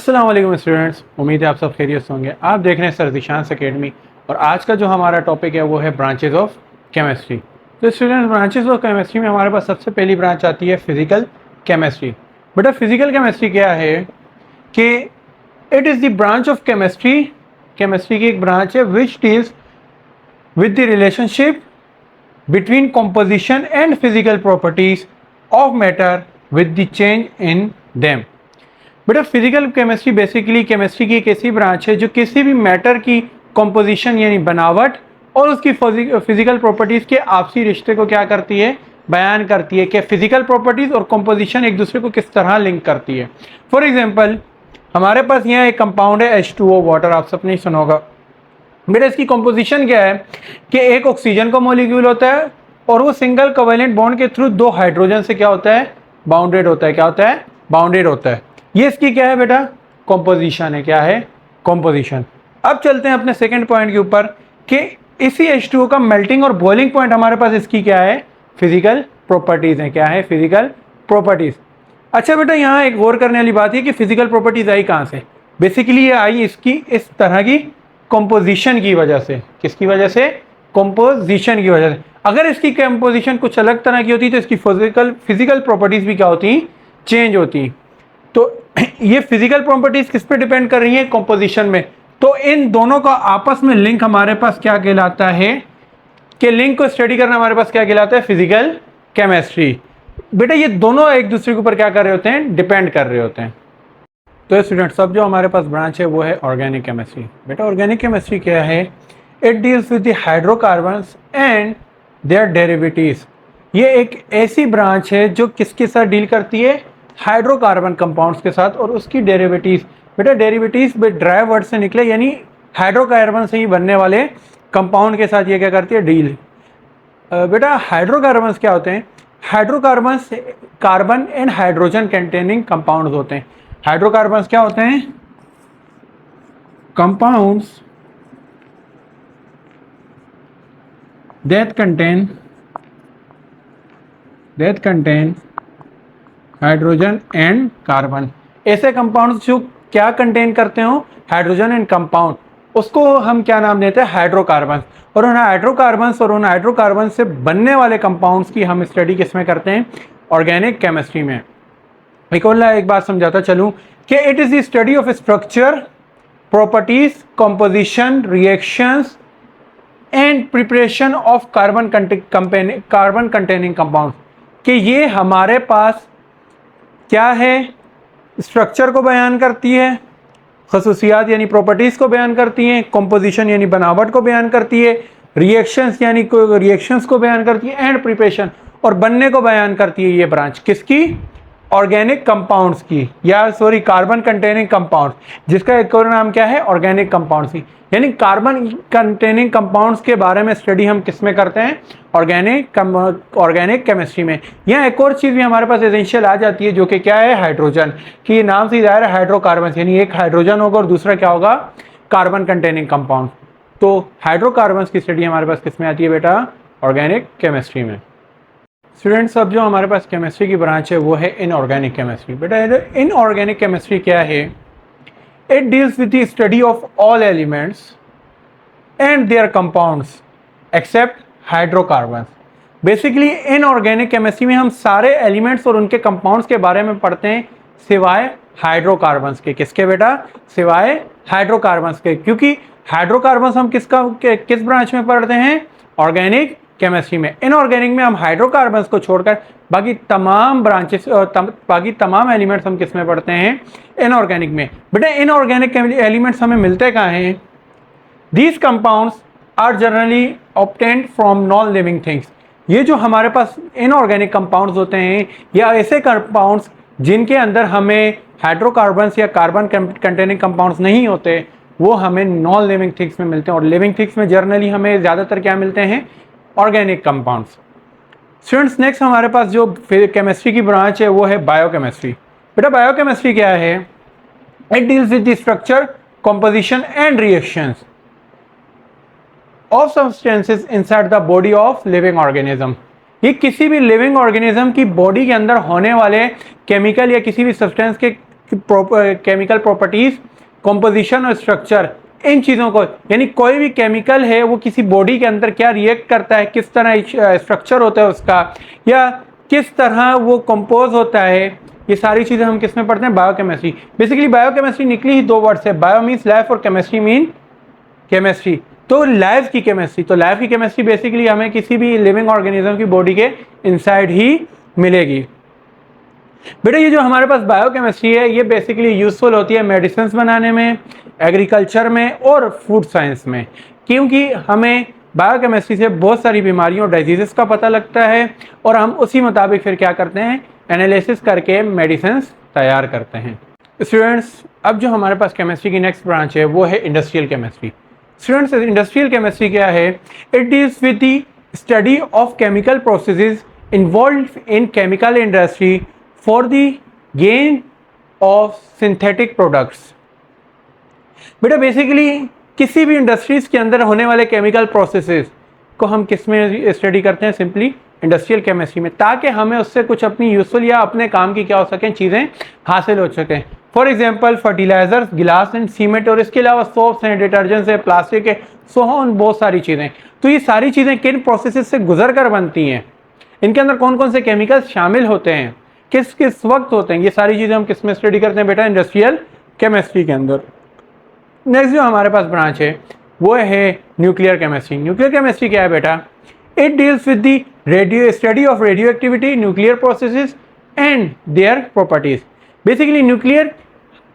अस्सलाम वालेकुम स्टूडेंट्स, उम्मीद है आप सब खैरियत से होंगे। आप देख रहे हैं सर ज़ीशान्स एकेडमी और आज का जो हमारा टॉपिक है वो है ब्रांचेस ऑफ केमिस्ट्री। तो स्टूडेंट्स, ब्रांचेस ऑफ केमिस्ट्री में हमारे पास सबसे पहली ब्रांच आती है फिजिकल केमिस्ट्री। बेटा फिजिकल केमिस्ट्री क्या है कि it is the branch of chemistry, chemistry की एक ब्रांच है which deals with the relationship between composition and physical properties of matter with the change in them। बेटा फिजिकल केमिस्ट्री बेसिकली केमिस्ट्री की एक ऐसी ब्रांच है जो किसी भी मैटर की कॉम्पोजिशन यानी बनावट और उसकी फिजिकल प्रॉपर्टीज के आपसी रिश्ते को क्या करती है, बयान करती है कि फिजिकल प्रॉपर्टीज और कॉम्पोजिशन एक दूसरे को किस तरह लिंक करती है। फॉर एग्जांपल हमारे पास यहाँ एक कंपाउंड है H2O वाटर, आप सबने ही सुना होगा। बेटा इसकी कॉम्पोजिशन क्या है कि एक ऑक्सीजन का मॉलिक्यूल होता है और वो सिंगल कोवेलेंट बॉन्ड के थ्रू दो हाइड्रोजन से क्या होता है, बाउंडेड होता है। क्या होता है, बाउंडेड होता है। ये इसकी क्या है बेटा, कॉम्पोजिशन है। क्या है, कॉम्पोजिशन। अब चलते हैं अपने सेकंड पॉइंट के ऊपर कि इसी H2O का मेल्टिंग और बॉइलिंग पॉइंट हमारे पास इसकी क्या है, फिजिकल प्रॉपर्टीज है। क्या है, फिजिकल प्रॉपर्टीज। अच्छा बेटा यहाँ एक गौर करने वाली बात है कि फिजिकल प्रॉपर्टीज आई कहाँ से। बेसिकली ये आई इसकी इस तरह की कंपोजिशन की वजह से। किसकी वजह से, कंपोजिशन की वजह से। अगर इसकी कंपोजिशन कुछ अलग तरह की होती तो इसकी फिजिकल प्रॉपर्टीज भी क्या होती, चेंज होती। तो ये फिजिकल प्रॉपर्टीज किस पे डिपेंड कर रही है, कंपोजिशन में। तो इन दोनों का आपस में लिंक हमारे पास क्या कहलाता है कि लिंक को स्टडी करना हमारे पास क्या कहलाता है, फिजिकल केमिस्ट्री। बेटा ये दोनों एक दूसरे के ऊपर क्या कर रहे होते हैं, डिपेंड कर रहे होते हैं। तो स्टूडेंट्स अब जो हमारे पास ब्रांच है वो है ऑर्गेनिक केमिस्ट्री। बेटा ऑर्गेनिक केमिस्ट्री क्या है, it deals with the hydrocarbons and their derivatives. ये एक ऐसी ब्रांच है जो किसके साथ डील करती है, हाइड्रोकार्बन कंपाउंड्स के साथ और उसकी डेरिवेटिव्स। बेटा डेरिवेटिव्स ड्राई वर्ड से निकले यानी हाइड्रोकार्बन से ही बनने वाले कंपाउंड के साथ ये क्या करती है, डील। बेटा हाइड्रोकार्बन्स क्या होते हैं, hydrocarbons carbon and hydrogen containing compounds होते हैं। हाइड्रोकार्बन्स क्या होते हैं, compounds that contain hydrogen and carbon. ऐसे कंपाउंड्स जो क्या कंटेन करते हो, हाइड्रोजन एंड कंपाउंड, उसको हम क्या नाम देते हैं, हाइड्रोकार्बन। और उन हाइड्रोकार्बन से बनने वाले कंपाउंड्स की हम स्टडी किसमें करते हैं, ऑर्गेनिक केमिस्ट्री में। एक बात समझाता चलूं कि it is the study of structure, properties, composition, reactions and preparation of carbon containing compound. कि ये हमारे पास क्या है, स्ट्रक्चर को बयान करती है, खसूसियात यानी प्रॉपर्टीज को बयान करती है, कंपोजिशन यानी बनावट को बयान करती है, रिएक्शंस यानी रिएक्शंस को बयान करती है, एंड प्रिपरेशन और बनने को बयान करती है। ये ब्रांच किसकी, ऑर्गेनिक कंपाउंड्स की, या सॉरी कार्बन कंटेनिंग कंपाउंड्स, जिसका एक और नाम क्या है, ऑर्गेनिक कंपाउंड्स की। यानी कार्बन कंटेनिंग कंपाउंड्स के बारे में स्टडी हम किस में करते हैं, ऑर्गेनिक केमिस्ट्री में। यहाँ एक और चीज़ भी हमारे पास एसेंशियल आ जाती है जो कि क्या है, हाइड्रोजन। कि नाम से जाहिर है हाइड्रोकार्बन, यानी एक हाइड्रोजन होगा और दूसरा क्या होगा, कार्बन कंटेनिंग कंपाउंड। तो हाइड्रोकार्बन की स्टडी हमारे पास किस में आती है बेटा, ऑर्गेनिक केमिस्ट्री में। स्टूडेंट्स अब जो हमारे पास केमिस्ट्री की ब्रांच है वो है इनऑर्गेनिक केमिस्ट्री। बेटा इनऑर्गेनिक केमिस्ट्री क्या है, it deals with the study of all elements and their compounds except hydrocarbons. Basically inorganic chemistry में हम सारे एलिमेंट्स और उनके कंपाउंड्स के बारे में पढ़ते हैं सिवाय हाइड्रोकार्बन्स के। किसके बेटा, सिवाय हाइड्रोकार्बन्स के। क्योंकि हाइड्रोकार्बन्स हम किस ब्रांच में पढ़ते हैं, ऑर्गेनिक केमिस्ट्री में। इनऑर्गेनिक में हम हाइड्रोकार्बन्स को छोड़कर बाकी तमाम ब्रांचेस बाकी तमाम एलिमेंट्स हम किस में पढ़ते हैं, इनऑर्गेनिक में। बेटा इनऑर्गेनिक एलिमेंट्स हमें मिलते कहाँ हैं, these compounds are generally obtained from non living things. ये जो हमारे पास इनऑर्गेनिक कंपाउंड्स होते हैं या ऐसे कंपाउंड्स जिनके अंदर हमें हाइड्रोकार्बन्स या कार्बन कंटेनिंग कंपाउंड्स नहीं होते, वो हमें नॉन लिविंग थिंग्स में मिलते हैं। और लिविंग थिंग्स में जनरली हमें ज़्यादातर क्या मिलते हैं, ऑर्गेनिक कंपाउंड्स। स्टूडेंट्स नेक्स्ट हमारे पास जो केमिस्ट्री की ब्रांच है वो है बायोकेमिस्ट्री। बेटा बायोकेमिस्ट्री क्या है, it deals with the structure, composition and reactions of substances inside the body of living organism. ये किसी भी लिविंग ऑर्गेनिज्म की बॉडी के अंदर होने वाले केमिकल या किसी भी सब्सटेंस के केमिकल प्रॉपर्टीज, कॉम्पोजिशन और स्ट्रक्चर, इन चीज़ों को, यानी कोई भी केमिकल है वो किसी बॉडी के अंदर क्या रिएक्ट करता है, किस तरह स्ट्रक्चर होता है उसका, या किस तरह वो कंपोज होता है, ये सारी चीज़ें हम किस में पढ़ते हैं, बायोकेमिस्ट्री। बेसिकली बायोकेमिस्ट्री निकली ही दो वर्ड से, बायो मीन्स लाइफ और केमिस्ट्री मीन केमिस्ट्री। तो लाइफ की केमिस्ट्री, तो लाइफ की केमिस्ट्री बेसिकली हमें किसी भी लिविंग ऑर्गेनिज्म की बॉडी के इनसाइड ही मिलेगी। बेटा ये जो हमारे पास बायोकेमिस्ट्री है ये बेसिकली यूजफुल होती है मेडिसिन बनाने में, एग्रीकल्चर में और फूड साइंस में, क्योंकि हमें बायोकेमिस्ट्री से बहुत सारी बीमारियों और डिजीज़ का पता लगता है और हम उसी मुताबिक फिर क्या करते हैं, एनालिसिस करके मेडिसिन तैयार करते हैं। स्टूडेंट्स अब जो हमारे पास केमिस्ट्री की नेक्स्ट ब्रांच है वो है industrial chemistry. Students industrial chemistry क्या है, it deals with the study of chemical processes involved in chemical industry for the gain of synthetic products. बेटा बेसिकली किसी भी इंडस्ट्रीज के अंदर होने वाले केमिकल प्रोसेसेस को हम किस में स्टडी करते हैं, सिंपली इंडस्ट्रियल केमिस्ट्री में, ताकि हमें उससे कुछ अपनी यूजफुल या अपने काम की क्या हो सकें चीज़ें हासिल हो सकें। फॉर एग्जांपल फर्टिलाइजर्स, गिलास एंड सीमेंट, और इसके अलावा सोप्स हैं, डिटर्जेंट्स है, प्लास्टिक है, सो ऑन, बहुत सारी चीज़ें। तो ये सारी चीज़ें किन प्रोसेसेस से गुजर कर बनती हैं, इनके अंदर कौन कौन से केमिकल्स शामिल होते हैं, किस किस वक्त होते हैं, ये सारी चीज़ें हम किस में स्टडी करते हैं बेटा, इंडस्ट्रियल केमिस्ट्री के अंदर। नेक्स्ट जो हमारे पास ब्रांच है वो है न्यूक्लियर केमिस्ट्री। न्यूक्लियर केमिस्ट्री क्या है बेटा, it deals with the radio study of radio activity, nuclear processes and their properties. Basically nuclear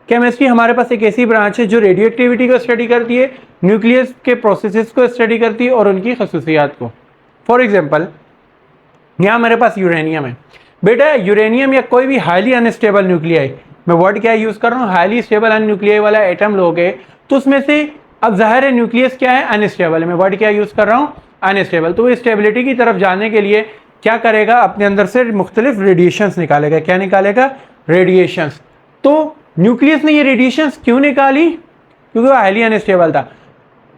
chemistry हमारे पास एक ऐसी ब्रांच है जो रेडियो एक्टिविटी को स्टडी करती है, न्यूक्लियस के प्रोसेसेस को स्टडी करती है और उनकी खसूसियात को। फॉर एग्जाम्पल यहाँ मेरे पास यूरेनियम है बेटा, यूरेनियम या कोई भी हाईली अनस्टेबल न्यूक्लियाई, मैं वर्ड क्या यूज़ कर रहा हूँ, हाईली स्टेबल अनन्यूक्लियाई वाला एटम लोगे तो उसमें से अब जाहिर है न्यूक्लियस क्या है, अनस्टेबल है, मैं वर्ड क्या यूज़ कर रहा हूँ, अनस्टेबल। तो स्टेबिलिटी की तरफ जाने के लिए क्या करेगा, अपने अंदर से मुख्तलिफ रेडिएशंस निकालेगा। क्या निकालेगा, रेडिएशंस। तो न्यूक्लियस ने ये रेडिएशंस क्यों निकाली, क्योंकि वो हाईली अनस्टेबल था।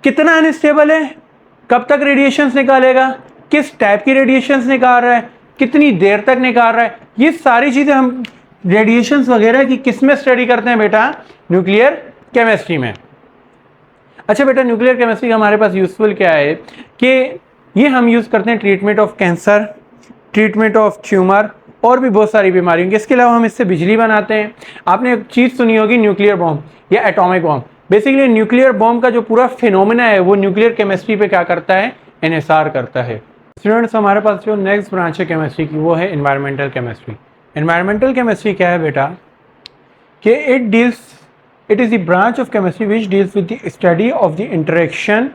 कितना अनस्टेबल है, कब तक रेडिएशंस निकालेगा, किस टाइप की रेडिएशंस निकाल रहा है, कितनी देर तक निकाल रहा है, ये सारी चीज़ें हम रेडिएशंस वगैरह की किस में स्टडी करते हैं बेटा, न्यूक्लियर केमिस्ट्री में। अच्छा बेटा न्यूक्लियर केमिस्ट्री का हमारे पास यूजफुल क्या है कि ये हम यूज़ करते हैं treatment of cancer, treatment of tumour और भी बहुत सारी बीमारियों की। इसके अलावा हम इससे बिजली बनाते हैं। आपने एक चीज़ सुनी होगी न्यूक्लियर बॉम्ब या atomic bomb. Basically nuclear bomb का जो पूरा फिनोमेना है वो न्यूक्लियर केमिस्ट्री पे क्या करता है, इन्हिसार करता है। स्टूडेंट्स हमारे पास जो नेक्स्ट ब्रांच है केमिस्ट्री की वो है एनवायरमेंटल केमिस्ट्री। एनवायरमेंटल केमिस्ट्री क्या है बेटा कि it is the branch of chemistry which deals with the study of the interaction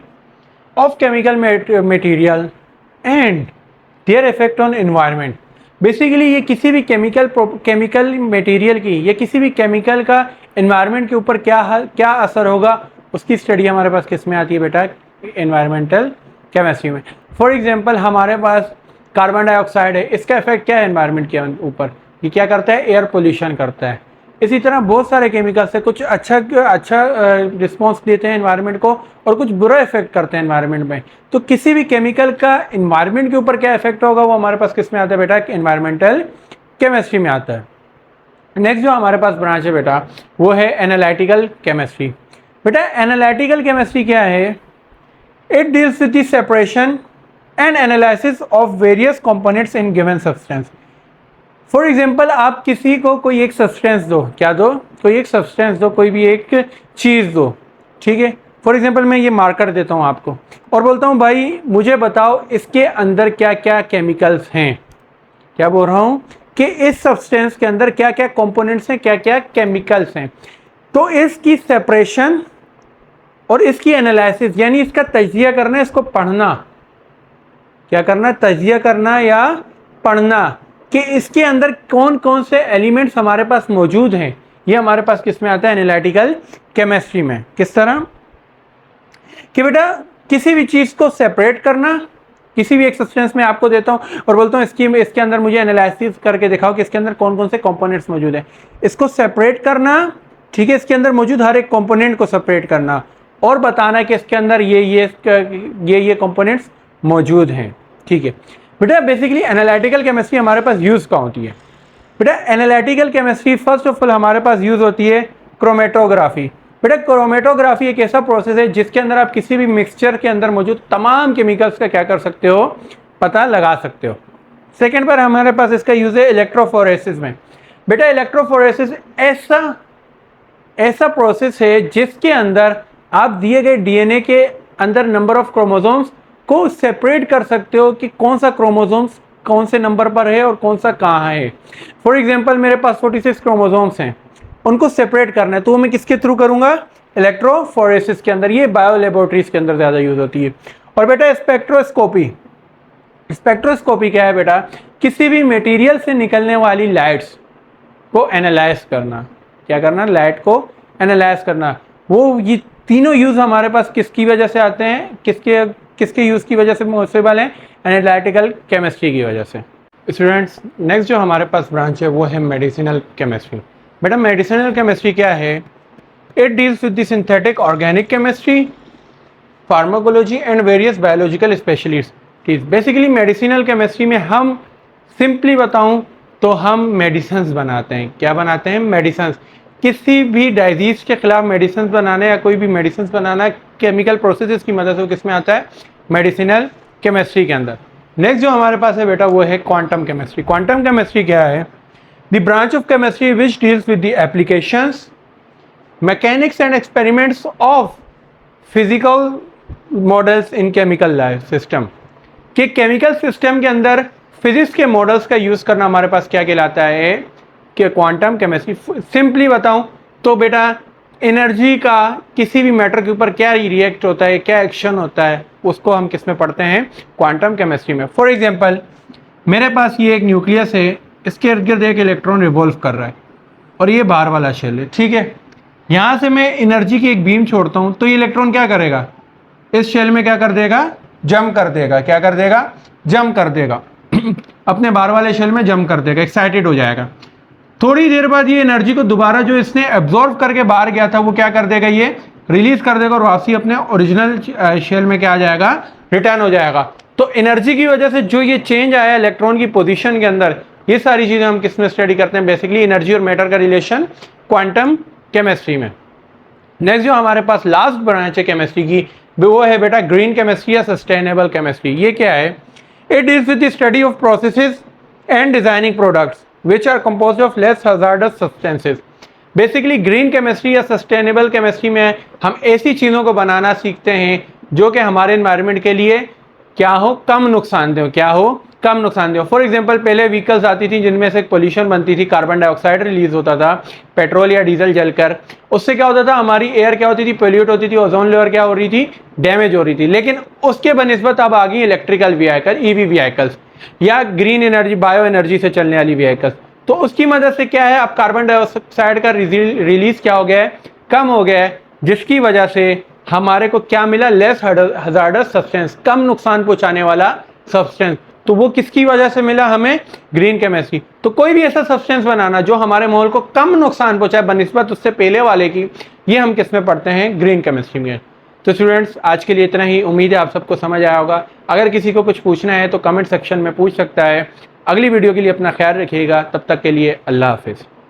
of chemical material and their effect on environment। Basically ये किसी भी केमिकल मटेरियल की या किसी भी केमिकल का एनवायरनमेंट के ऊपर क्या असर होगा उसकी स्टडी हमारे पास किस में आती है बेटा, एनवायरमेंटल केमिस्ट्री में। फॉर एग्जांपल हमारे पास कार्बन डाइऑक्साइड है, इसका इफेक्ट क्या है एनवायरनमेंट के ऊपर, ये क्या करता है, एयर पोल्यूशन करता है। इसी तरह बहुत सारे केमिकल्स है, कुछ अच्छा रिस्पॉन्स देते हैं एनवायरनमेंट को और कुछ बुरा इफेक्ट करते हैं एनवायरनमेंट में। तो किसी भी केमिकल का एनवायरनमेंट के ऊपर क्या इफेक्ट होगा वो हमारे पास किस में आता है बेटा, एनवायरमेंटल केमिस्ट्री में आता है। नेक्स्ट जो हमारे पास ब्रांच है बेटा वो है एनालिटिकल केमिस्ट्री। बेटा एनालिटिकल केमिस्ट्री क्या है, it deals with the separation and analysis of various components in given substance. For example आप किसी को कोई एक सब्सटेंस दो, क्या दो, कोई एक सब्सटेंस दो, कोई भी एक चीज़ दो, ठीक है। फॉर एग्जाम्पल मैं ये मार्कर देता हूँ आपको और बोलता हूँ भाई मुझे बताओ इसके अंदर क्या क्या केमिकल्स हैं। क्या बोल रहा हूँ कि इस सब्सटेंस के अंदर क्या क्या कंपोनेंट्स हैं, क्या क्या केमिकल्स हैं। तो इसकी सेपरेशन और इसकी एनालिसिस यानी इसका तजिया करना, इसको पढ़ना, क्या करना, तजिया करना या पढ़ना कि इसके अंदर कौन कौन से एलिमेंट्स हमारे पास मौजूद हैं, ये हमारे पास किस में आता है, एनालिटिकल केमिस्ट्री में। किस तरह कि बेटा किसी भी चीज़ को सेपरेट करना, किसी भी एक सब्सटेंस में आपको देता हूँ और बोलता हूँ इसके अंदर मुझे एनालिसिस करके दिखाओ कि इसके अंदर कौन कौन से कंपोनेंट्स मौजूद हैं। इसको सेपरेट करना, ठीक है, इसके अंदर मौजूद हर एक कंपोनेंट को सेपरेट करना और बताना कि इसके अंदर ये कंपोनेंट्स मौजूद हैं, ठीक है। बेटा बेसिकली एनालिटिकल केमिस्ट्री हमारे पास यूज़ कहाँ होती है, बेटा analytical chemistry first of all हमारे पास यूज होती है क्रोमेटोग्राफी। बेटा क्रोमेटोग्राफी एक ऐसा प्रोसेस है जिसके अंदर आप किसी भी मिक्सचर के अंदर मौजूद तमाम केमिकल्स का क्या कर सकते हो, पता लगा सकते हो। सेकेंड पर हमारे पास इसका यूज है इलेक्ट्रोफोरेसिस में। बेटा इलेक्ट्रोफोरेसिस ऐसा प्रोसेस है जिसके अंदर आप दिए गए डीएनए के अंदर नंबर ऑफ क्रोमोसोम्स को सेपरेट कर सकते हो कि कौन सा क्रोमोसोम्स कौन से नंबर पर है और कौन सा कहाँ है। फॉर एग्जांपल मेरे पास 46 क्रोमोसोम्स हैं, उनको सेपरेट करना है तो मैं किसके थ्रू करूंगा, इलेक्ट्रोफोरेसिस के अंदर। ये बायो लेबोरेटरीज के अंदर ज़्यादा यूज होती है। और बेटा स्पेक्ट्रोस्कोपी क्या है बेटा, किसी भी मटेरियल से निकलने वाली लाइट्स को एनालाइज करना। क्या करना, लाइट को एनालाइज करना। वो ये तीनों यूज हमारे पास किसकी वजह से आते हैं, किसके यूज की वजह से पॉसिबल है, एनालिटिकल केमिस्ट्री की वजह से। स्टूडेंट्स नेक्स्ट जो हमारे पास ब्रांच है वो है मेडिसिनल केमिस्ट्री। बेटा मेडिसिनल केमिस्ट्री क्या है, it deals with the synthetic organic chemistry, pharmacology and various biological specialities. Basically medicinal chemistry में हम सिंपली बताऊं तो हम मेडिसिन बनाते हैं। क्या बनाते हैं, मेडिसिन। किसी भी डाइजीज के खिलाफ मेडिसिन बनाना या कोई भी मेडिसिन बनाना केमिकल प्रोसेसेस की मदद से किस में आता है, मेडिसिनल केमिस्ट्री के अंदर। नेक्स्ट जो हमारे पास है बेटा वो है क्वांटम केमिस्ट्री। क्वांटम केमिस्ट्री क्या है, the branch of chemistry which deals with the applications, mechanics and experiments of physical models in chemical life system. कि केमिकल सिस्टम के अंदर फिजिक्स के मॉडल्स का यूज करना हमारे पास क्या कहलाता है, कि क्वांटम केमिस्ट्री। सिंपली बताऊं तो बेटा एनर्जी का किसी भी मैटर के ऊपर क्या रिएक्ट होता है, क्या एक्शन होता है, उसको हम किस में पढ़ते हैं, क्वांटम केमिस्ट्री में। फॉर एग्जांपल मेरे पास ये एक न्यूक्लियस है, इसके इर्द गिर्द एक इलेक्ट्रॉन रिवॉल्व कर रहा है और ये बाहर वाला शेल है, ठीक है। यहाँ से मैं एनर्जी की एक बीम छोड़ता हूँ तो ये इलेक्ट्रॉन क्या करेगा, इस शेल में क्या कर देगा, जम कर देगा। क्या कर देगा, जम कर देगा अपने बाहर वाले शेल में जम कर देगा, एक्साइटेड हो जाएगा। थोड़ी देर बाद ये एनर्जी को दोबारा जो इसने एब्जॉर्व करके बाहर गया था वो क्या कर देगा, ये रिलीज कर देगा और वापसी अपने ओरिजिनल शेल में क्या आ जाएगा, रिटर्न हो जाएगा। तो एनर्जी की वजह से जो ये चेंज आया इलेक्ट्रॉन की पोजीशन के अंदर, ये सारी चीजें हम किस में स्टडी करते हैं, बेसिकली एनर्जी और मैटर का रिलेशन क्वांटम केमिस्ट्री में। नेक्स्ट जो हमारे पास लास्ट ब्रांच है केमिस्ट्री की वो है बेटा ग्रीन केमिस्ट्री या सस्टेनेबल केमिस्ट्री। ये क्या है, it deals with the study of processes and designing products which are composed of less hazardous substances। Basically green chemistry या सस्टेनेबल केमिस्ट्री में हम ऐसी चीज़ों को बनाना सीखते हैं जो कि हमारे एनवायरनमेंट के लिए क्या हो, कम नुकसानदेह हो। क्या हो, कम नुकसानदेह हो। फॉर एग्जांपल पहले व्हीकल्स आती थी जिनमें से पोल्यूशन बनती थी, कार्बन डाइऑक्साइड रिलीज होता था पेट्रोल या डीजल जलकर। उससे क्या होता था, हमारी एयर क्या होती थी, पोल्यूट होती थी, ओजोन लेयर क्या हो रही थी, डैमेज हो रही थी। लेकिन उसके बनिस्बत अब आ गई इलेक्ट्रिकल व्हीकल, ईवी व्हीकल्स या ग्रीन एनर्जी बायो एनर्जी से चलने वाली व्हीकल्स। तो उसकी मदद से क्या है, अब कार्बन डाइऑक्साइड का रिलीज क्या हो गया है, कम हो गया है, जिसकी वजह से हमारे को क्या मिला, लेस हजार्डस सब्सटेंस, कम नुकसान पहुंचाने वाला सब्सटेंस। तो वो किसकी वजह से मिला हमें, ग्रीन केमिस्ट्री। तो कोई भी ऐसा सब्सटेंस बनाना जो हमारे माहौल को कम नुकसान पहुंचाए बनिस्बत उससे पहले वाले की, ये हम किस में पढ़ते हैं, ग्रीन केमिस्ट्री में। तो स्टूडेंट्स आज के लिए इतना ही, उम्मीद है आप सबको समझ आया होगा। अगर किसी को कुछ पूछना है तो कमेंट सेक्शन में पूछ सकता है। अगली वीडियो के लिए अपना ख्याल रखिएगा, तब तक के लिए अल्लाह हाफिज़।